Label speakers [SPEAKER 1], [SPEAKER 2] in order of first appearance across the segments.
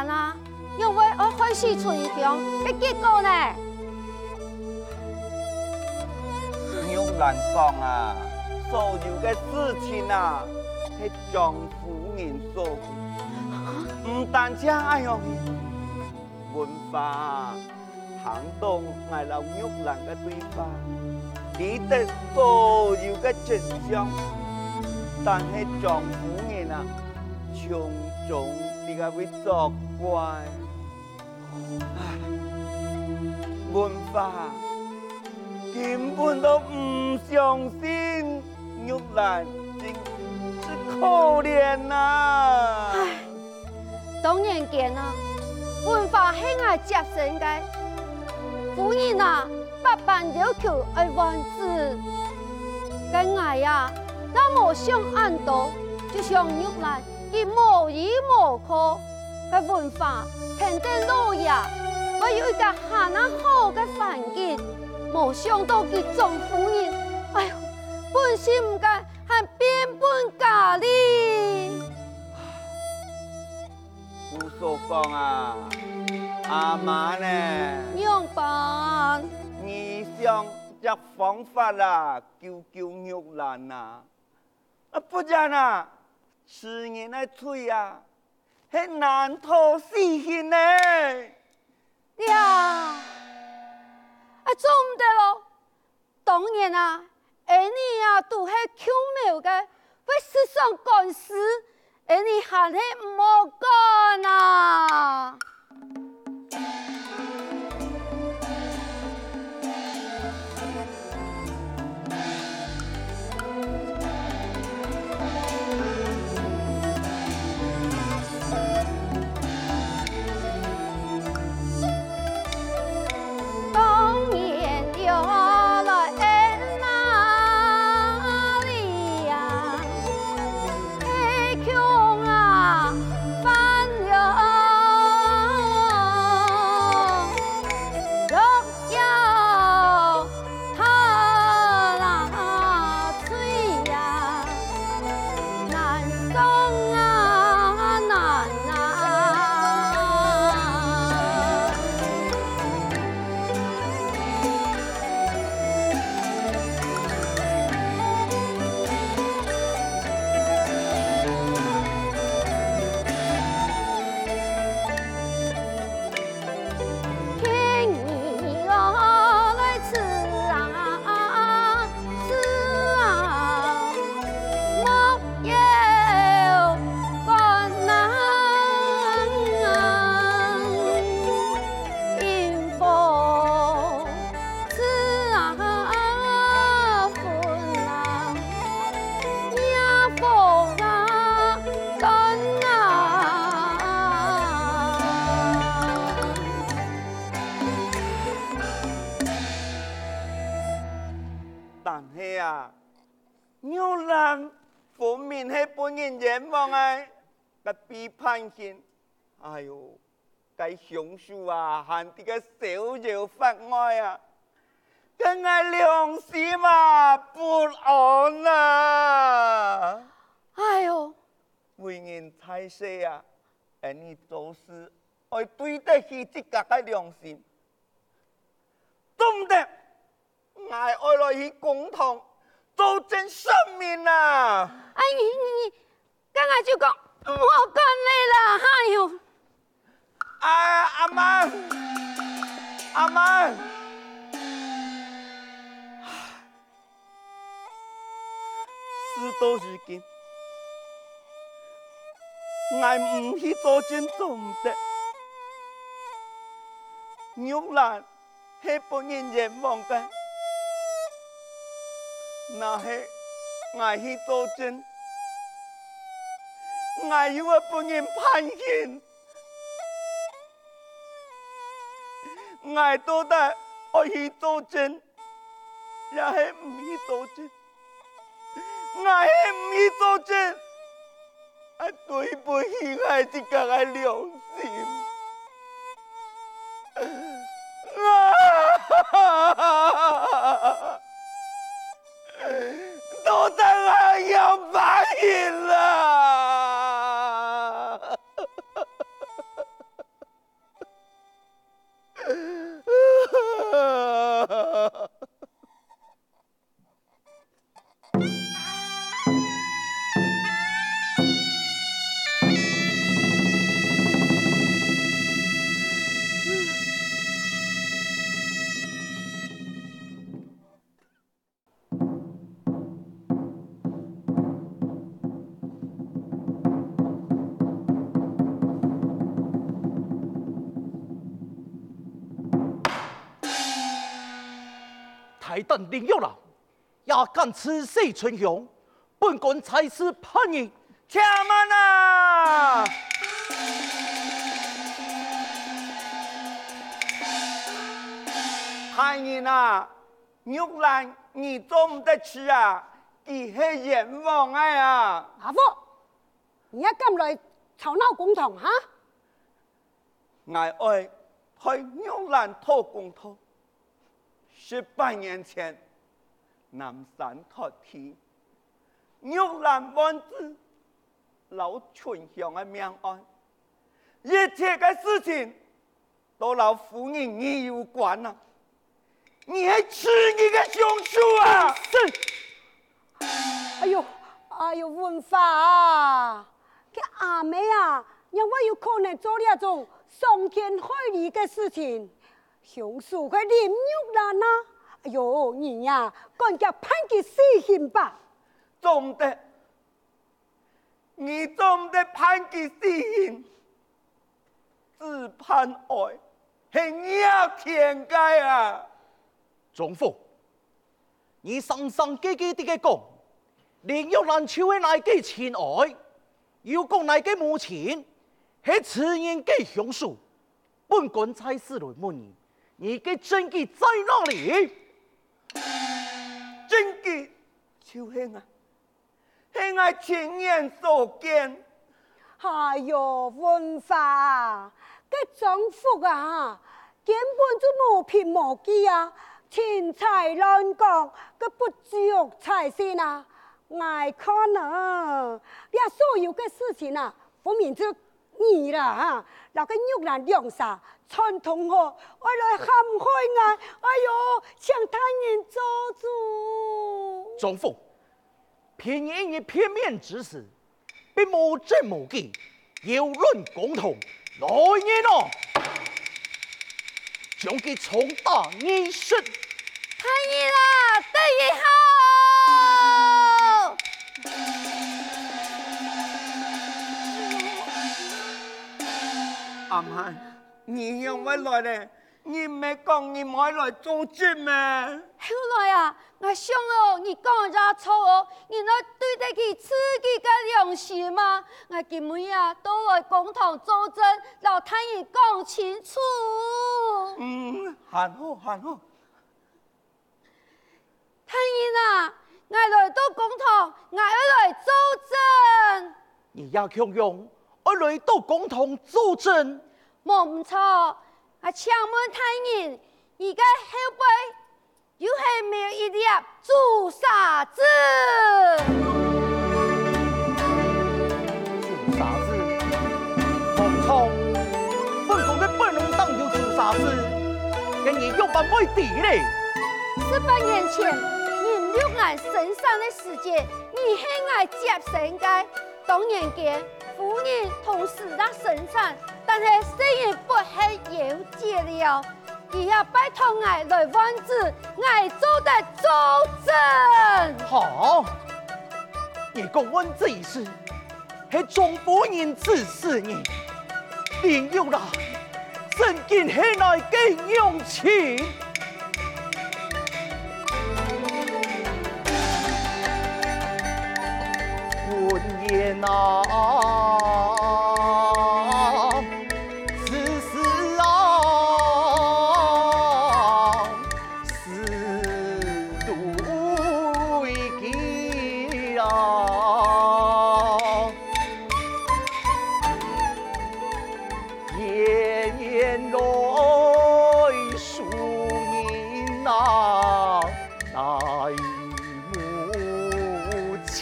[SPEAKER 1] 兰啊，又为我开始存强的结果呢？
[SPEAKER 2] 玉兰讲啊，所有的事情啊，是丈夫人所为，唔单止爱用文化行动爱老玉兰的对话，理得所有的真相，但是丈夫人啊，从中你个会作怪，唉，文化。根本都唔相信玉兰真是可怜呐！
[SPEAKER 1] 唉，当然见啊，文化是爱接生的，夫人啊，百般要求爱完事，跟爱呀，那无想按多，就像玉兰，伊无依无靠，个文化天天落呀，我有一个下那好的环境。没想到佢丈夫人，哎呦，本心唔该，还变本加厉。
[SPEAKER 2] 胡所讲啊，阿妈呢？
[SPEAKER 1] 样办？
[SPEAKER 2] 你想这方法啦，救玉兰呐？不然啊，吃人的嘴啊，是难逃死刑呢。
[SPEAKER 1] 呀！做唔得咯，当然啊，你啊都是巧妙的，为世上干事，你还是唔好干啊！
[SPEAKER 2] 分明是本人愿望的个批判性，哎呦，该享受啊，含这个逍遥法外啊，跟我良心啊不安啊！
[SPEAKER 1] 哎呦，
[SPEAKER 2] 为人太小啊，你做事要对得起自家的良心，总得爱爱来去共同做正生命啊！
[SPEAKER 1] 哎，你，刚才就讲唔好干你啦，哎呦！
[SPEAKER 2] 哎，阿妈，阿妈，事到如今，我唔去做正做唔得。玉兰是本人愿望嘅，那是我去做正，我要我本人判刑。我到底我去做正，也是唔去做正。我是唔去做正，对不起我自家的良心。都等我要判刑了。
[SPEAKER 3] 太等灵玉郎，也敢此世春香，本官才是叛逆。
[SPEAKER 2] 且慢啊！太人啊，玉兰你做唔得去啊？佢係阎王啊！
[SPEAKER 4] 阿夫，你一敢來吵鬧公堂哈？
[SPEAKER 2] 我愛陪玉蘭討公道。18年前，南山托天，玉蘭王子老春香的命案，一切嘅事情都老夫人你有關啊！你係吃你嘅兇手啊！
[SPEAKER 4] 哎呦，文化啊，這阿妹啊，因為有可能做那種傷天害理嘅事情，兇手佢林玉蘭啊！哎呦，你呀，趕緊判佢死刑吧！
[SPEAKER 2] 做唔得，你做唔得判佢死刑，只判愛係要天界啊！
[SPEAKER 3] 丈夫，你生生基基地嘅講，連玉蘭超係乃嘅前愛，要講乃嘅母親，係此人嘅兇手，本官才是來問你嘅證據在哪裏？
[SPEAKER 2] 證據就是我，係我親眼所見。
[SPEAKER 4] 哎呦，文化，這丈夫啊，根本就無憑無據啊！錢財亂講，佢不足才是啊！我看啊，你所有嘅事情啊，分明就你啦哈！那個玉蘭兩殺，串通我，我來陷害我，哎呦，向他人做主。
[SPEAKER 3] 丈夫，偏言以片面之詞，並無證無據，有論公堂，來人啊！將佢重打一身。
[SPEAKER 1] 太醫啦，第一號。
[SPEAKER 2] 阿媽，你讓我來咧，你唔係講你唔可以來做證咩？
[SPEAKER 1] 後來啊，我想哦，你講咗錯哦，你那對得起自己嘅良心嗎？我今日啊，都來公堂作證，讓太醫講清楚。
[SPEAKER 2] 很好，很好。
[SPEAKER 1] 太醫啊，我來到公堂，我要來作證。
[SPEAKER 3] 你也強用，我來到公堂作證。
[SPEAKER 1] 冇唔錯，我請問太醫，而家後背有係沒有一粒朱砂紙？
[SPEAKER 3] 朱砂紙，冇錯，本宮嘅本能當有朱砂紙，跟你有辦沒地咧。
[SPEAKER 1] 18年前，林玉蘭身上的事件，你係我接生嘅，當然間夫人同時在生產，但係雖然不係有結了，而要拜託我來問子，我做得作證。
[SPEAKER 3] 好，你講問這一事，係中夫人指示你，林玉蘭真見係來嘅勇氣。文言啊，此事啊，是對己啊，夜夜來數人啊，乃母親。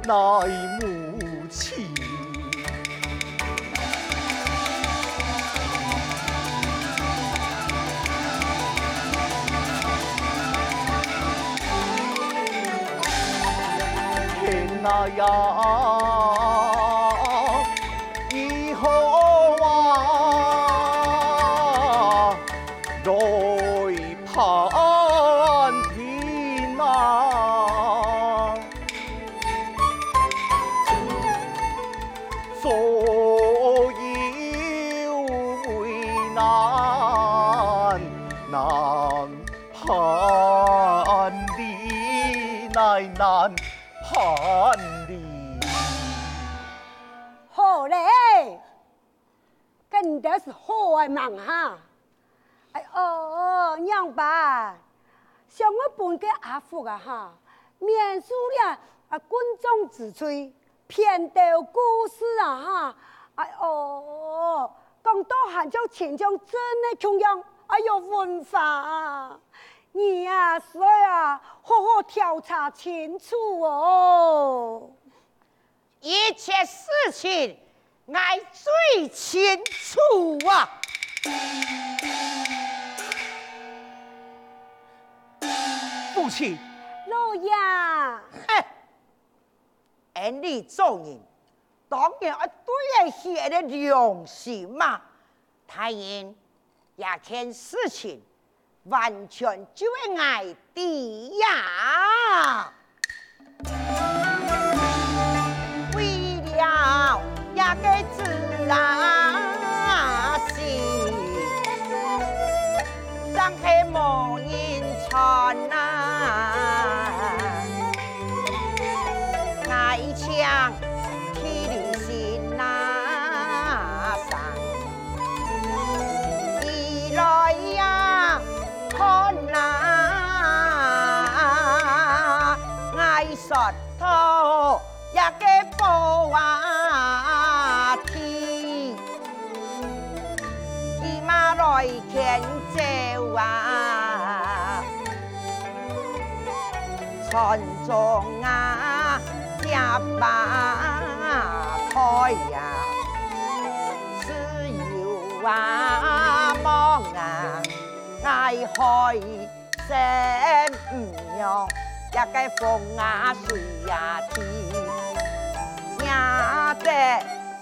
[SPEAKER 3] 乃母親，天那呀，以後啊，來判天啊！所有為難難判。难判理。
[SPEAKER 4] 好嘞，跟的是好的忙哈。哎哦，娘吧，像我本个阿福啊哈，免输了观众之吹，骗到故事啊哈。哎哦，讲到汉就钱江真的穷样，哎呦文化啊！你呀，所以啊，好好调查清楚哦。
[SPEAKER 5] 一切事情，俺最清楚啊！
[SPEAKER 3] 父亲，
[SPEAKER 4] 老爷，
[SPEAKER 5] 俺你做人，当然要对人写的良心嘛。太人也看事情，完全就会爱的呀。为了也个自然心，张开莫人传啊，爱枪体里心呐上，一来呀看啊，爱说头。也给保啊天，伊妈来牵走啊，村中啊家把开呀，只有啊忙啊，爱开心唔用，也该风啊水呀天。呀，这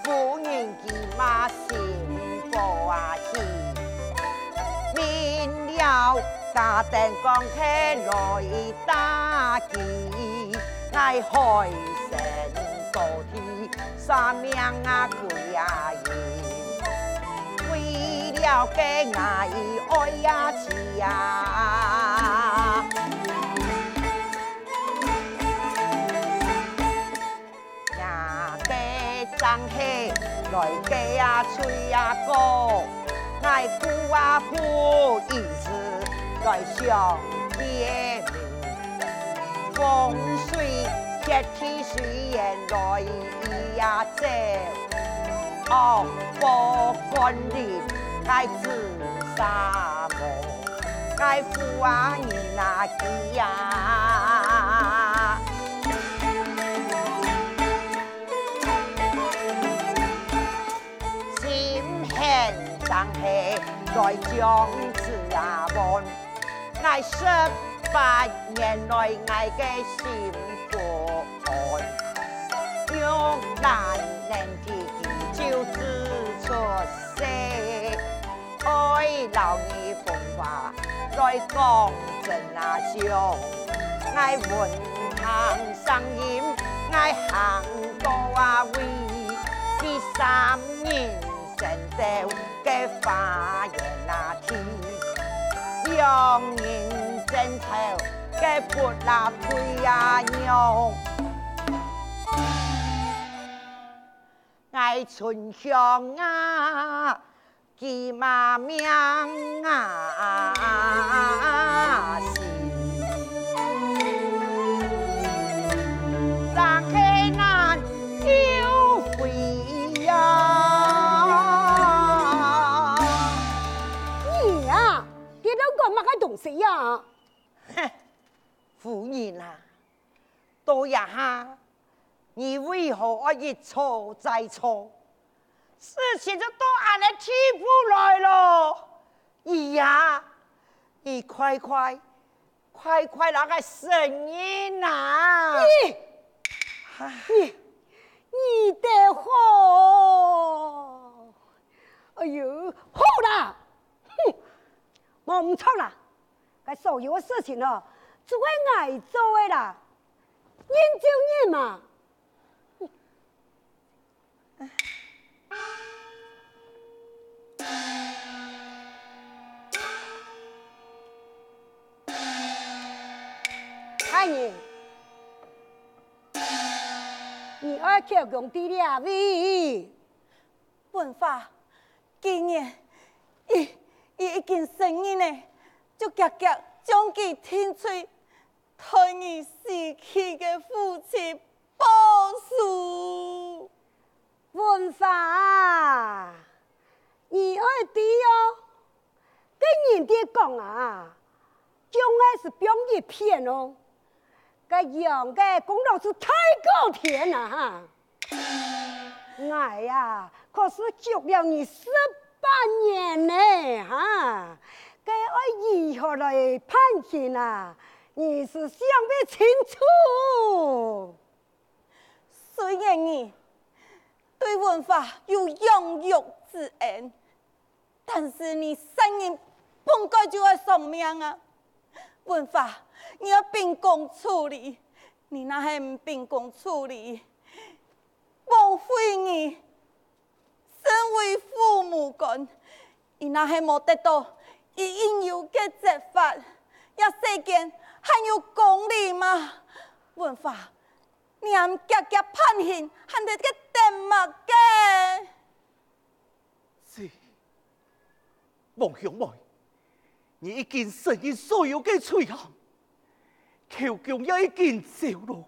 [SPEAKER 5] 夫人骑马幸福啊喜，明了家庭讲起来打击，爱开城高天三命啊贵啊银，为了给爱爱呀起呀。张起来给啊吹啊歌，爱哭啊哭，一直来上天明。风水天气虽然来呀走，哦不管你爱自杀么，爱富啊人啊急呀。张起来将子啊问，爱18年来爱嘅幸福爱，用难能自己就知出世，爱老你风华来讲真啊笑，爱文堂上音，爱行多啊位，第3年。真的给发言那天，让人真丑给不拉推呀娘，爱春香啊，鸡妈命啊是，让开难又回呀。
[SPEAKER 4] 嘛个东西呀？
[SPEAKER 5] 哼，夫人啊，多一下，你为何一错再错？事情就到俺的地步来了。姨呀，你快那个声音啊！
[SPEAKER 4] 你的好，哎呦，好啦！我唔错啦，该所有的事情哦，只会爱做的啦，认就认嘛。太爷，你爱口讲的了喂？
[SPEAKER 6] 文化今年已经成年呢，就夹夹将其天吹，替你死去的父亲报仇。
[SPEAKER 4] 文化，你爱的哦，跟人哋讲啊，将来是表一片哦，个样个公道是太高天了哈。哎呀，可是救了你18年呢哈，该爱如何来判刑啊？你是想不清楚。
[SPEAKER 6] 虽然你对文化有养育之恩，但是你生人本该就要丧命啊！文化，你要秉公处理，你那还唔秉公处理，枉费你身为父母官，你那还冇得到伊应有嘅责罚，也世间还有公理吗？文化。你还夹夹判刑，还得个点么嘅？
[SPEAKER 3] 是，王兄妹，你已经承认所有嘅罪行，求供也已经招了，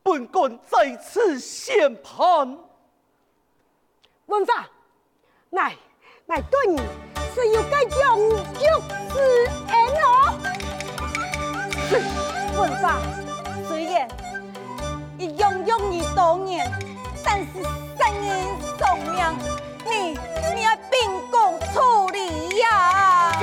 [SPEAKER 3] 本官在此宣判。
[SPEAKER 4] 文化，我对你是有个永久之恩哦。
[SPEAKER 6] 文化，虽然已养育你多年，但是生人丧命，你要秉公处理呀！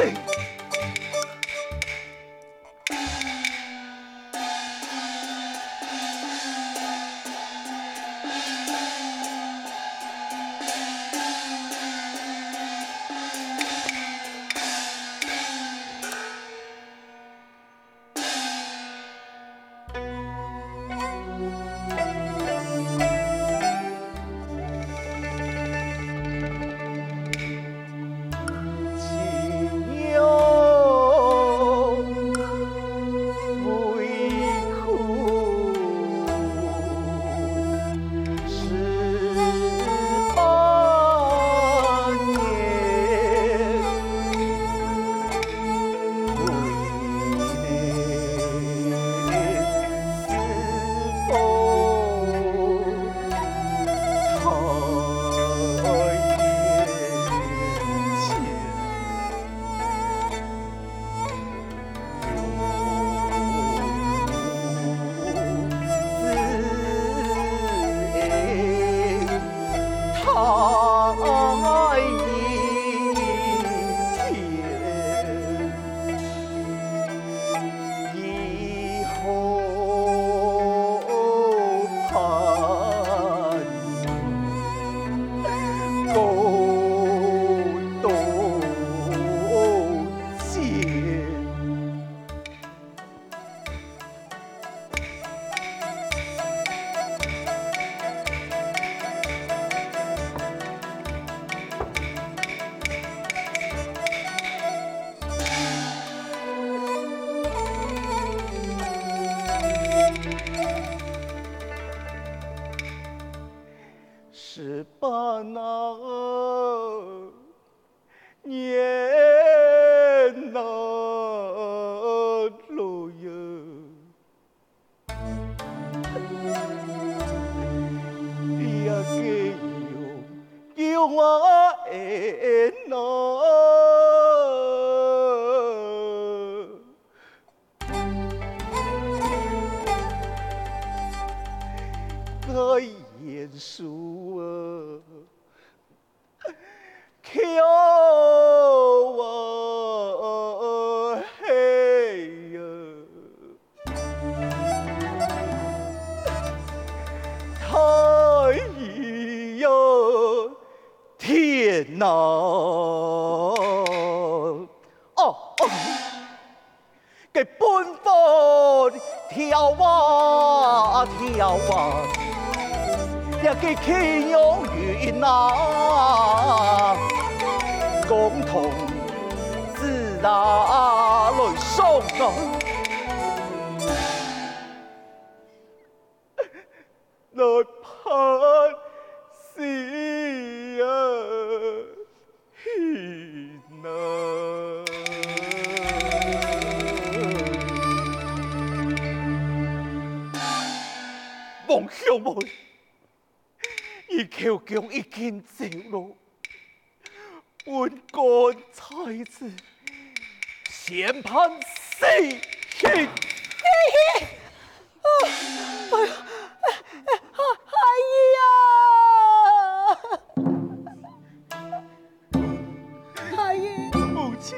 [SPEAKER 3] 给奔波跳啊跳啊，也给天有云啊，共同自然来送啊，来。乔强已經走了，本官才子宣判死刑。
[SPEAKER 4] 阿姨，
[SPEAKER 3] 母亲。